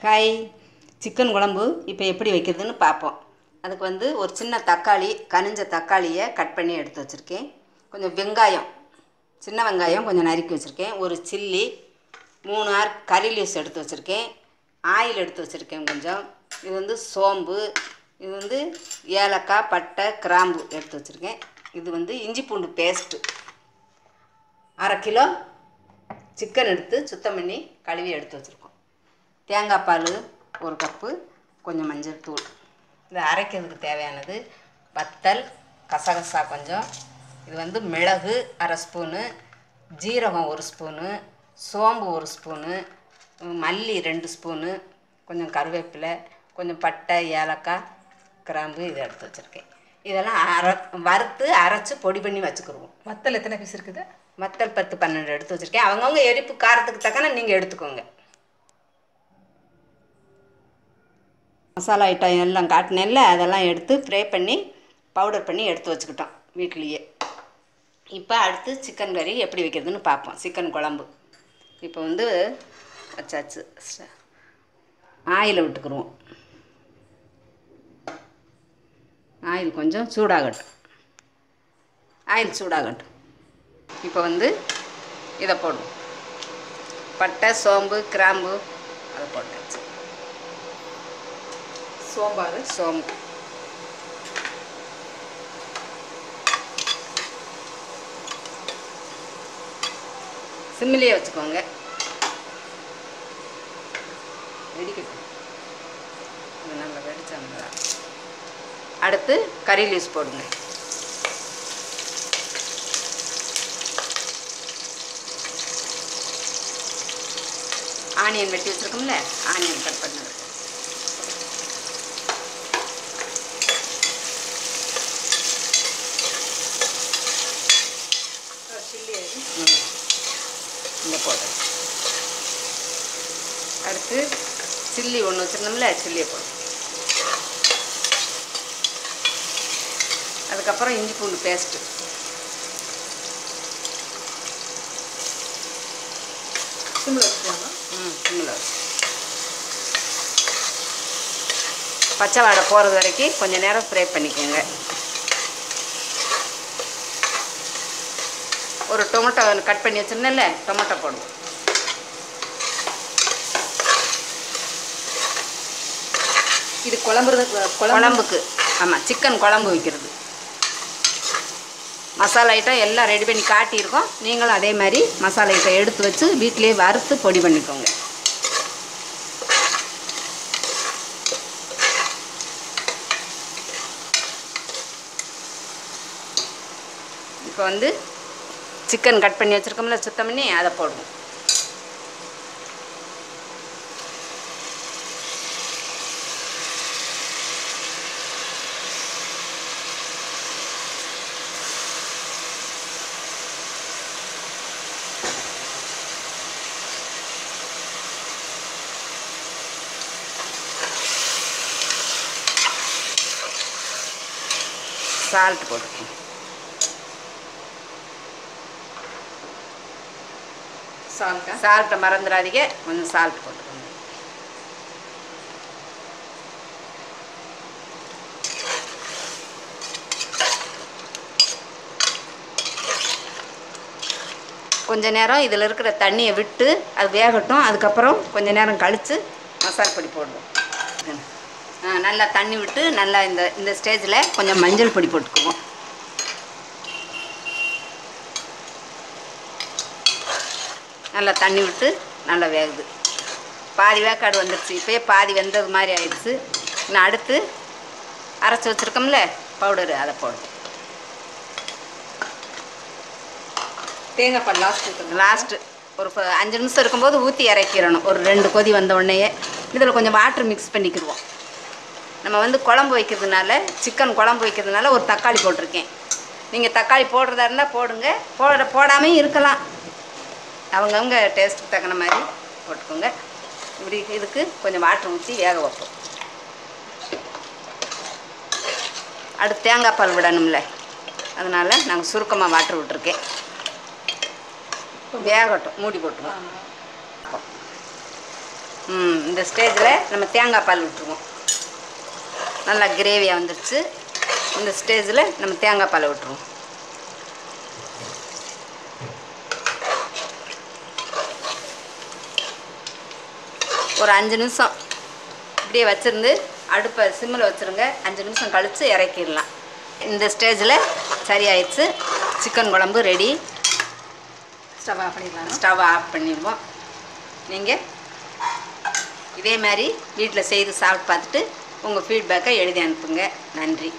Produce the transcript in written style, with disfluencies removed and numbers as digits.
காய் சிக்கன் குழம்பு இப்போ எப்படி வைக்கிறதுன்னு பார்ப்போம். அதுக்கு வந்து ஒரு சின்ன தக்காளி, கனிஞ்ச தக்காளியை கட் பண்ணி எடுத்து வச்சுருக்கேன். கொஞ்சம் வெங்காயம், சின்ன வெங்காயம் கொஞ்சம் நறுக்கி வச்சுருக்கேன். ஒரு சில்லி, 3 கறி லீவ்ஸ் எடுத்து வச்சுருக்கேன். ஆயில் எடுத்து வச்சுருக்கேன் கொஞ்சம். இது வந்து சோம்பு, இது வந்து ஏலக்காய், பட்டை, கிராம்பு எடுத்து வச்சுருக்கேன். இது வந்து இஞ்சி பூண்டு பேஸ்ட்டு. 1/2 கிலோ சிக்கன் எடுத்து சுத்தம் பண்ணி கழுவி எடுத்து வச்சுருக்கோம். தேங்காய் பால் 1 கப்பு, கொஞ்சம் மஞ்சள் தூள். இது அரைக்கிறதுக்கு தேவையானது வத்தல், கசகசா கொஞ்சம், இது வந்து மிளகு 1/2 ஸ்பூனு, ஜீரகம் 1 ஸ்பூனு, சோம்பு 1 ஸ்பூனு, மல்லி 2 ஸ்பூனு, கொஞ்சம் கருவேப்பிலை, கொஞ்சம் பட்டை, ஏலக்காய், கிராம்பு இதை எடுத்து வச்சுருக்கேன். இதெல்லாம் வறுத்து அரைச்சி பொடி பண்ணி வச்சுக்கிடுவோம். வத்தல் எத்தனை பீஸ் இருக்குது? வத்தல் 10-12 எடுத்து வச்சுருக்கேன். அவங்கவுங்க எரிப்பு காரத்துக்கு தக்கன நீங்கள் எடுத்துக்கோங்க. மசாலா ஐட்டம் எல்லாம் காட்டினேன்ல, அதெல்லாம் எடுத்து ஃப்ரை பண்ணி பவுடர் பண்ணி எடுத்து வச்சுக்கிட்டோம் வீட்லேயே. இப்போ அடுத்து சிக்கன் கறி எப்படி வைக்கிறதுன்னு பார்ப்போம். சிக்கன் குழம்பு இப்போ வந்து வச்சாச்சு. ஆயிலை விட்டுக்குருவோம். ஆயில் கொஞ்சம் சூடாகட்டும். ஆயில் சூடாகட்டும். இப்போ வந்து இதை போடுவோம். பட்டை, சோம்பு, கிராம்பு அதை போட்டாச்சு. சோம்பு சிம்மிலேயே வச்சுக்கோங்க. வெடிக்கட்டும். இது நல்லா வெடிச்சாங்க. அடுத்து கறி லீவ்ஸ் போடுங்க. ஆனியன் வெட்டி வச்சுருக்கோம்ல, ஆனியன் கட் பண்ணது. இங்கே போடுறேன். அடுத்து சில்லி ஒன்று வச்சுருந்தோம்ல, சில்லியை போடுறோம். அதுக்கப்புறம் இஞ்சி பூண்டு பேஸ்ட்டு. சிம்மில் வச்சுக்கோங்க. சிம்மில் வச்சு பச்சை வாடை போகிறது வரைக்கும் கொஞ்சம் நேரம் ஃப்ரை பண்ணிக்கோங்க. ஒரு டொமேட்டோ கட் பண்ணி வச்சுருந்தேன்ல, டொமேட்டோ போடுவோம். இது குழம்புக்கு, ஆமாம், சிக்கன் குழம்பு வைக்கிறது. மசாலா ஐட்டம் எல்லாம் ரெடி பண்ணி காட்டியிருக்கோம். நீங்களும் அதே மாதிரி மசாலா ஐட்டம் எடுத்து வச்சு வீட்டிலேயே வறுத்து பொடி பண்ணிக்கோங்க. இப்போ வந்து சிக்கன் கட் பண்ணி வச்சுருக்கோம்ல, சுத்தம் பண்ணி அதை போடுவோம். சால்ட் போட்டுக்கோங்க. சால்ட்டை மறந்துடாதீங்க, கொஞ்சம் சால்ட் போட்டுக்கோங்க. கொஞ்ச நேரம் இதில் இருக்கிற தண்ணியை விட்டு அது வேகட்டும். அதுக்கப்புறம் கொஞ்ச நேரம் கழித்து மசால் பொடி போடுவோம். நல்லா தண்ணி விட்டு நல்லா இந்த ஸ்டேஜில் கொஞ்சம் மஞ்சள் பொடி போட்டுக்குவோம். நல்லா தண்ணி விட்டு நல்லா வேகுது. பாதி வேக்காடு வந்துடுச்சு. இப்போயே பாதி வெந்தது மாதிரி ஆயிடுச்சு. இன்னும் அடுத்து அரைச்சி வச்சுருக்கோம்ல பவுடரு, அதை போடுவோம். தேங்காய் பால் லாஸ்ட்டு ஒரு 5 நிமிஷம் இருக்கும்போது ஊற்றி இறக்கிடணும். ஒரு 2 கொதி வந்த உடனேயே இதில் கொஞ்சம் வாட்ரு மிக்ஸ் பண்ணிக்கிடுவோம். நம்ம வந்து குழம்பு வைக்கிறதுனால, சிக்கன் குழம்பு வைக்கிறதுனால ஒரு தக்காளி போட்டிருக்கேன். நீங்கள் தக்காளி போடுறதா இருந்தால் போடுங்க, போடாமையும் இருக்கலாம். அவங்கவுங்க டேஸ்ட்டுக்கு தக்கன மாதிரி போட்டுக்கோங்க. இப்படி இதுக்கு கொஞ்சம் வாட்டர் ஊற்றி வேக வைப்போம். அடுத்து தேங்காய் பால் விடணும்ல, அதனால் நாங்கள் சுருக்கமாக வாட்டர் விட்டுருக்கேன். வேகட்டும், மூடி போட்டுருவோம். இந்த ஸ்டேஜில் நம்ம தேங்காய் பால் விட்டுருவோம். நல்லா கிரேவியாக வந்துடுச்சு. இந்த ஸ்டேஜில் நம்ம தேங்காய் பாலை விட்டுருவோம். ஒரு 5 நிமிஷம் இப்படியே வச்சுருந்து அடுப்பை சிம்மில் வச்சுருங்க. 5 நிமிஷம் கழித்து இறக்கிடலாம். இந்த ஸ்டேஜில் சரியாயிடுச்சு. சிக்கன் குழம்பு ரெடி. ஸ்டவ் ஆஃப் பண்ணிடலாம். ஸ்டவ் ஆஃப் பண்ணிடுவோம். நீங்கள் இதே மாதிரி வீட்டில் செய்து சாப்பிட்டு பார்த்துட்டு உங்கள் ஃபீட்பேக்கை எழுதி அனுப்புங்க. நன்றி.